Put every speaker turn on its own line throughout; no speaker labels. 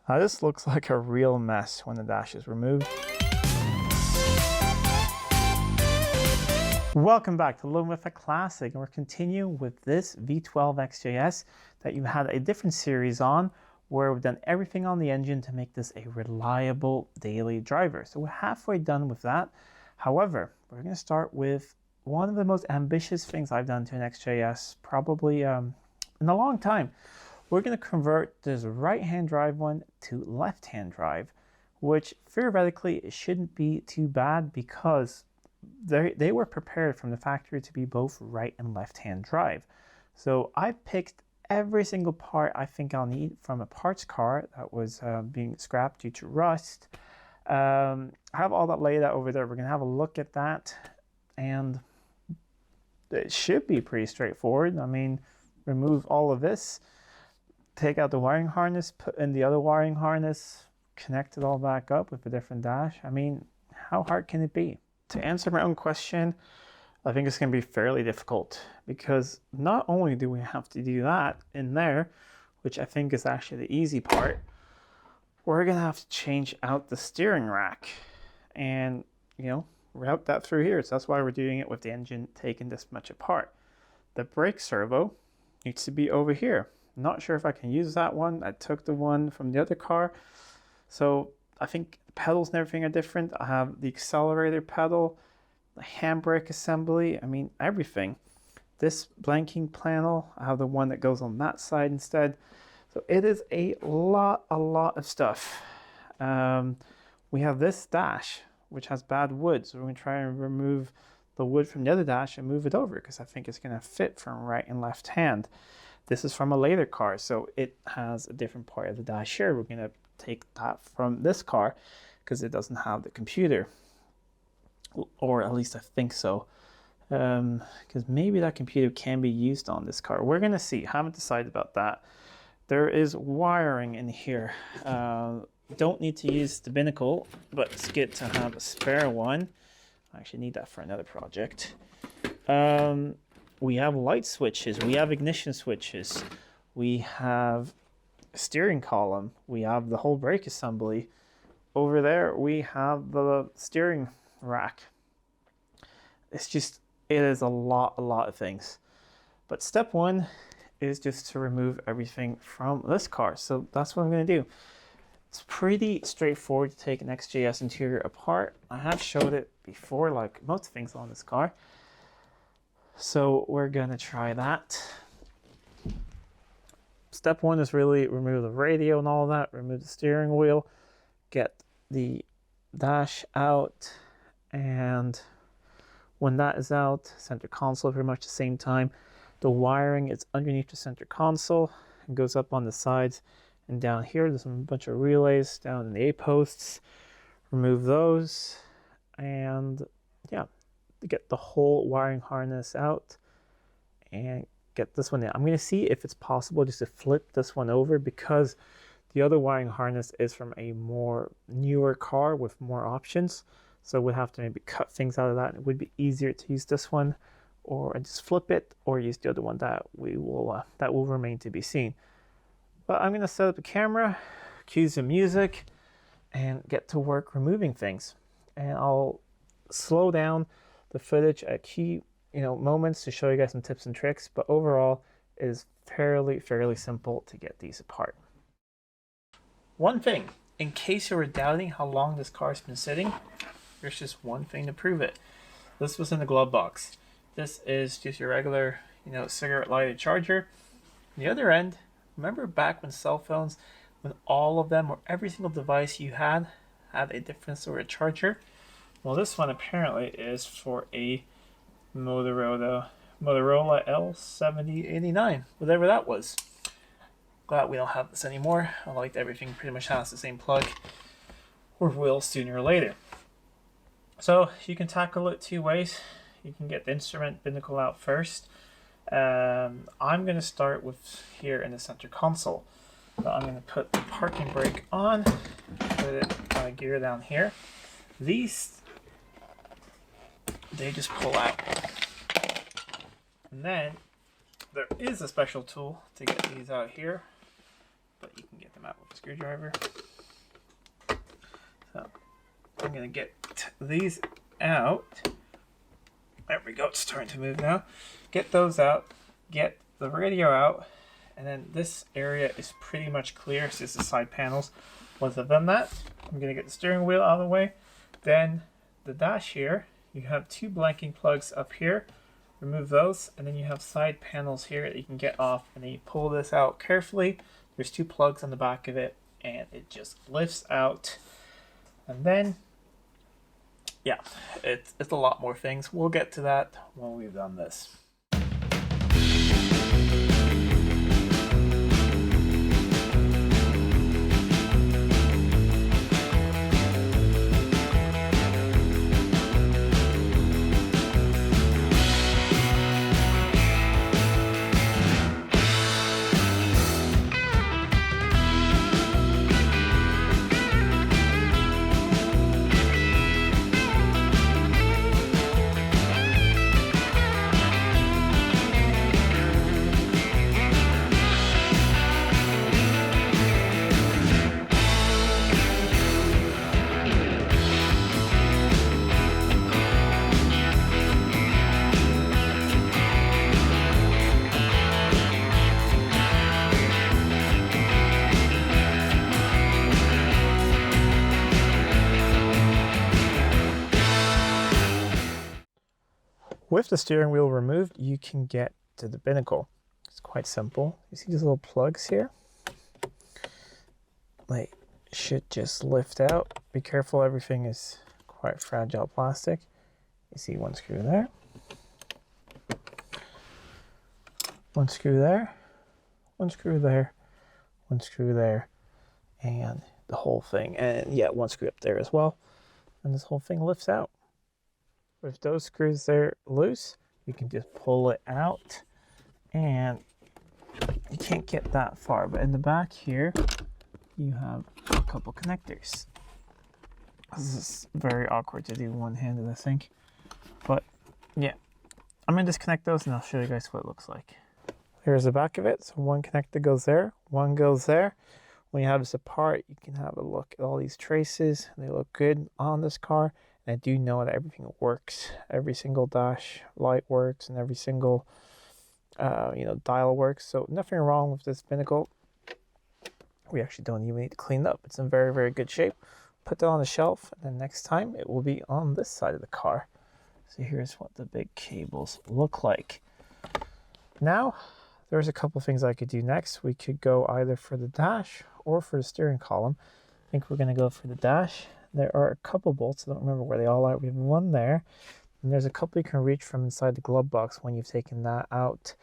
Now this looks like a real mess when the dash is removed. Welcome back to Living with a Classic, and we're continuing with this V12 XJS that you had a different series on, where we've done everything on the engine to make this a reliable daily driver. So we're halfway done with that. However, we're going to start with one of the most ambitious things I've done to an XJS probably in a long time. We're going to convert this right-hand drive one to left-hand drive, which theoretically it shouldn't be too bad because they were prepared from the factory to be both right and left-hand drive. So I picked every single part I think I'll need from a parts car that was being scrapped due to rust. I have all that laid out over there. We're going to have a look at that, and it should be pretty straightforward. I mean, remove all of this, take out the wiring harness, put in the other wiring harness, connect it all back up with a different dash. I mean, how hard can it be? To answer my own question, I think it's going to be fairly difficult because not only do we have to do that in there, which I think is actually the easy part, we're going to have to change out the steering rack and, route that through here. So that's why we're doing it with the engine taking this much apart. The brake servo needs to be over here. Not sure if I can use that one. I took the one from the other car. So I think the pedals and everything are different. I have the accelerator pedal, the handbrake assembly, I mean, everything. This blanking panel, I have the one that goes on that side instead. So it is a lot of stuff. We have this dash, which has bad wood. So we're going to try and remove the wood from the other dash and move it over because I think it's going to fit from right and left hand. This is from a later car, so it has a different part of the dash here. We're going to take that from this car because it doesn't have the computer, or at least I think so, because maybe that computer can be used on this car. We're going to see. Haven't decided about that. There is wiring in here. Don't need to use the binnacle, but it's good to have a spare one. I actually need that for another project. We have light switches, we have ignition switches, we have a steering column, we have the whole brake assembly. Over there we have the steering rack. It is a lot of things. But step one is just to remove everything from this car. So that's what I'm going to do. It's pretty straightforward to take an XJS interior apart. I have showed it before, like most things on this car. So we're going to try that. Step one is really remove the radio and all that, remove the steering wheel, get the dash out, and when that is out, center console pretty much the same time. The wiring is underneath the center console and goes up on the sides, and down here there's a bunch of relays down in the A-posts. Remove those, and yeah, get the whole wiring harness out and get this one in. I'm going to see if it's possible just to flip this one over because the other wiring harness is from a more newer car with more options. So we'll have to maybe cut things out of that. It would be easier to use this one, or just flip it, or use the other one. That will remain to be seen. But I'm going to set up the camera, cue some music, and get to work removing things. And I'll slow down the footage at key moments to show you guys some tips and tricks, but overall it is fairly simple to get these apart. One thing, in case you were doubting how long this car's been sitting, there's just one thing to prove it. This was in the glove box. This is just your regular cigarette lighter charger. On the other end, remember back when cell phones, when all of them or every single device you had a different sort of charger? Well, this one apparently is for a Motorola L7089, whatever that was. Glad we don't have this anymore. I liked everything pretty much has the same plug, or will sooner or later. So you can tackle it two ways. You can get the instrument binnacle out first. I'm going to start with here in the center console. So I'm going to put the parking brake on, put it gear down here. These, they just pull out. And then there is a special tool to get these out here, but you can get them out with a screwdriver. So I'm going to get these out. There we go, it's starting to move now. Get those out, get the radio out, and then this area is pretty much clear. It's just the side panels. Once I've done that, I'm going to get the steering wheel out of the way. Then the dash here, you have two blanking plugs up here. Remove those, and then you have side panels here that you can get off, and then you pull this out carefully. There's two plugs on the back of it, and it just lifts out. And then, yeah, it's a lot more things. We'll get to that when we've done this. With the steering wheel removed, you can get to the binnacle. It's quite simple. You see these little plugs here? They should just lift out. Be careful, everything is quite fragile plastic. You see one screw there. One screw there. One screw there. One screw there. And the whole thing. And yeah, one screw up there as well. And this whole thing lifts out. With those screws there loose, you can just pull it out, and you can't get that far. But in the back here, you have a couple connectors. This is very awkward to do one-handed, I think. But yeah, I'm going to disconnect those and I'll show you guys what it looks like. Here's the back of it. So one connector goes there, one goes there. When you have this apart, you can have a look at all these traces. They look good on this car. I do know that everything works. Every single dash light works, and every single dial works. So nothing wrong with this binnacle. We actually don't even need to clean it up. It's in very, very good shape. Put that on the shelf, and then next time it will be on this side of the car. So here's what the big cables look like. Now, there's a couple things I could do next. We could go either for the dash or for the steering column. I think we're going to go for the dash. There are a couple bolts. I don't remember where they all are. We have one there, and there's a couple you can reach from inside the glove box when you've taken that out.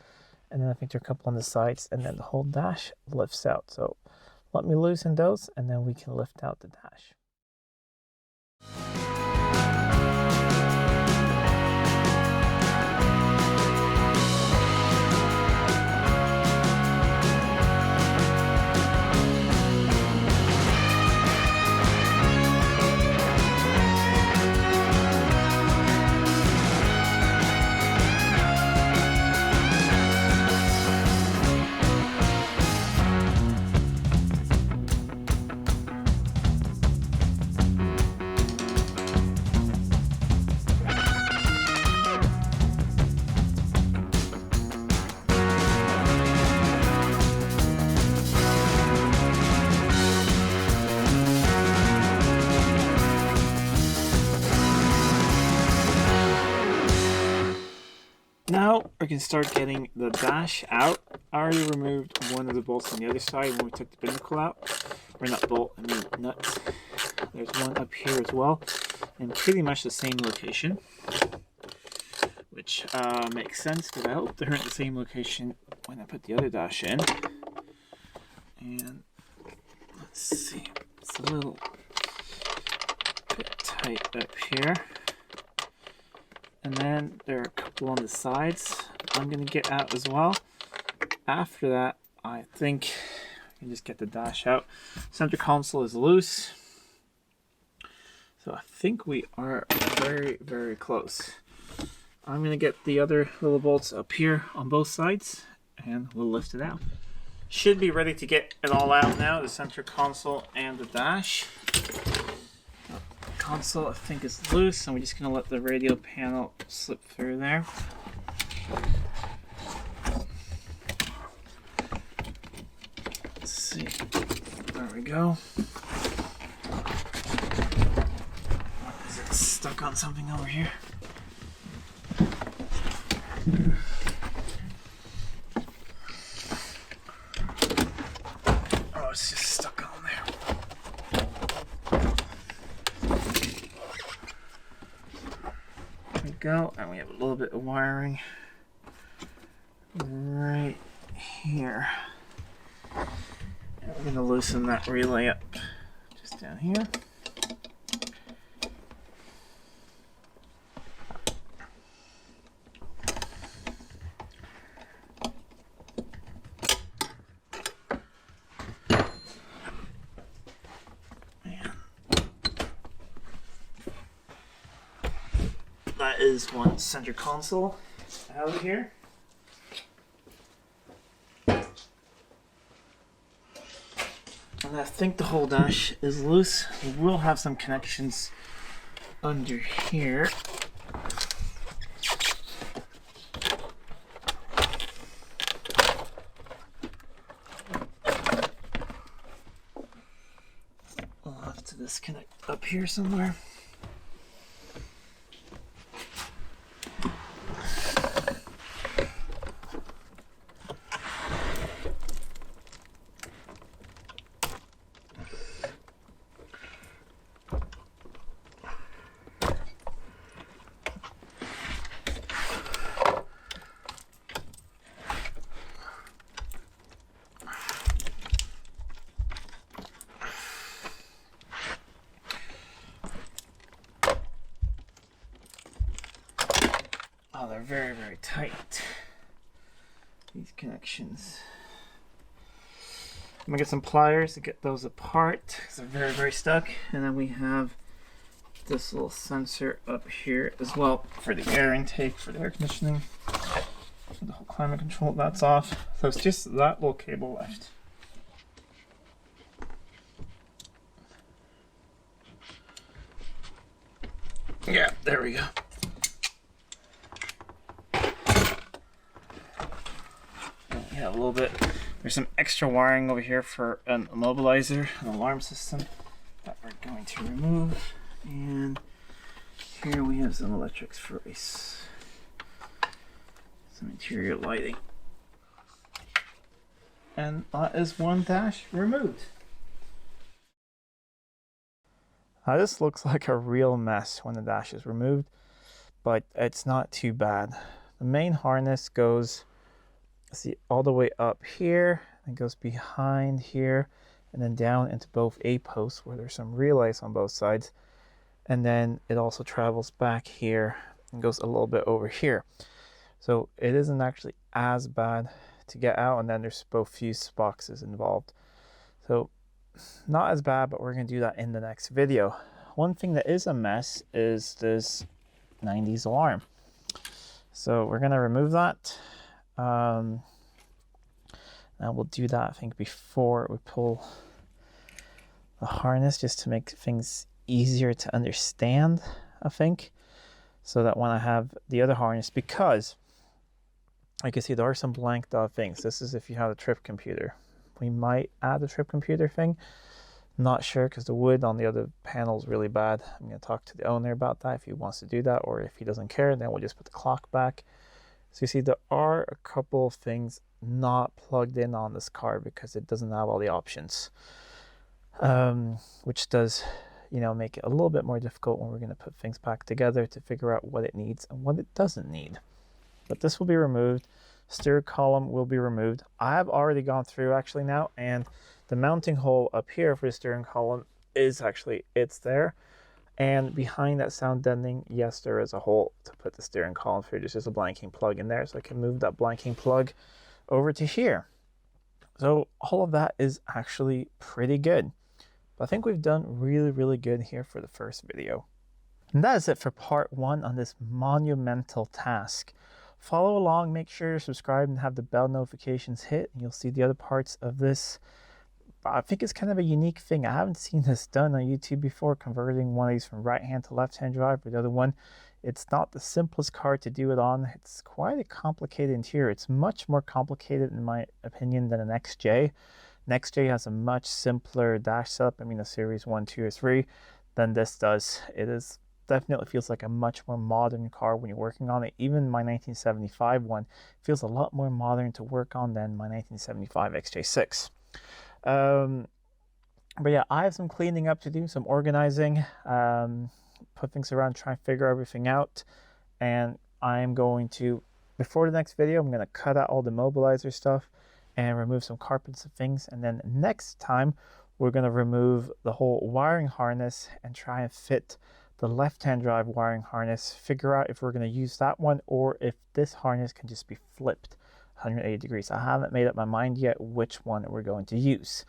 And then I think there are a couple on the sides, and then the whole dash lifts out. So let me loosen those, and then we can lift out the dash. Now we can start getting the dash out. I already removed one of the bolts on the other side when we took the binnacle out. Or not bolt, I mean nuts. There's one up here as well, in pretty much the same location. Which makes sense, because I hope they're in the same location when I put the other dash in. And let's see, it's a little bit tight up here. And then there are a couple on the sides I'm going to get out as well. After that, I think I can just get the dash out. Center console is loose. So I think we are very, very close. I'm going to get the other little bolts up here on both sides, and we'll lift it out. Should be ready to get it all out now, the center console and the dash. Console I think is loose, and we're just going to let the radio panel slip through there. Let's see. There we go. Is it stuck on something over here? Oh, it's just stuck on there. There we go, and we have a little bit of wiring right here. And we're going to loosen that relay up just down here. That is one center console out of here. And I think the whole dash is loose. We will have some connections under here. We'll have to disconnect up here somewhere. Oh, they're very, very tight, these connections. I'm gonna get some pliers to get those apart because they're very, very stuck. And then we have this little sensor up here as well for the air intake, for the air conditioning, for the whole climate control. That's off. So it's just that little cable left. Yeah, there we go. We have a little bit, there's some extra wiring over here for an immobilizer, an alarm system that we're going to remove. And here we have some electrics for some interior lighting. And that is one dash removed. Now this looks like a real mess when the dash is removed, but it's not too bad. The main harness goes, see, all the way up here, and goes behind here, and then down into both A posts where there's some relays on both sides. And then it also travels back here and goes a little bit over here. So it isn't actually as bad to get out, and then there's both fuse boxes involved. So not as bad, but we're going to do that in the next video. One thing that is a mess is this 90s alarm. So we're going to remove that. And we'll do that, I think, before we pull the harness, just to make things easier to understand, I think, so that when I have the other harness, because I can see there are some blanked out things. This is if you have a trip computer. We might add a trip computer thing. Not sure, because the wood on the other panel is really bad. I'm going to talk to the owner about that if he wants to do that, or if he doesn't care, then we'll just put the clock back. So you see there are a couple of things not plugged in on this car because it doesn't have all the options, which does, you know, make it a little bit more difficult when we're going to put things back together to figure out what it needs and what it doesn't need. But this will be removed. Steer column will be removed. I have already gone through actually now, and the mounting hole up here for the steering column is actually, it's there. And behind that sound deadening, yes, there is a hole to put the steering column through. There's just a blanking plug in there, so I can move that blanking plug over to here. So all of that is actually pretty good. But I think we've done really, really good here for the first video. And that is it for part 1 on this monumental task follow along, make sure you're subscribed and have the bell notifications hit, and you'll see the other parts of this. I think it's kind of a unique thing. I haven't seen this done on YouTube before, converting one of these from right-hand to left-hand drive. But the other one, it's not the simplest car to do it on. It's quite a complicated interior. It's much more complicated, in my opinion, than an XJ. An XJ has a much simpler dash setup, I mean the Series 1, 2, or 3, than this does. It is definitely feels like a much more modern car when you're working on it. Even my 1975 one feels a lot more modern to work on than my 1975 XJ6. But yeah, I have some cleaning up to do, some organizing, put things around, try and figure everything out. And I'm going to, before the next video, I'm going to cut out all the mobilizer stuff and remove some carpets and things. And then next time, we're going to remove the whole wiring harness and try and fit the left-hand drive wiring harness, figure out if we're going to use that one or if this harness can just be flipped 180 degrees. I haven't made up my mind yet which one we're going to use.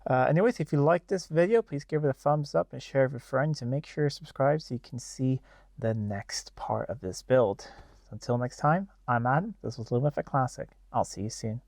Anyways, if you like this video, please give it a thumbs up and share it with friends, and make sure you're subscribed so you can see the next part of this build. Until next time, I'm Adam. This was Living with a Classic. I'll see you soon.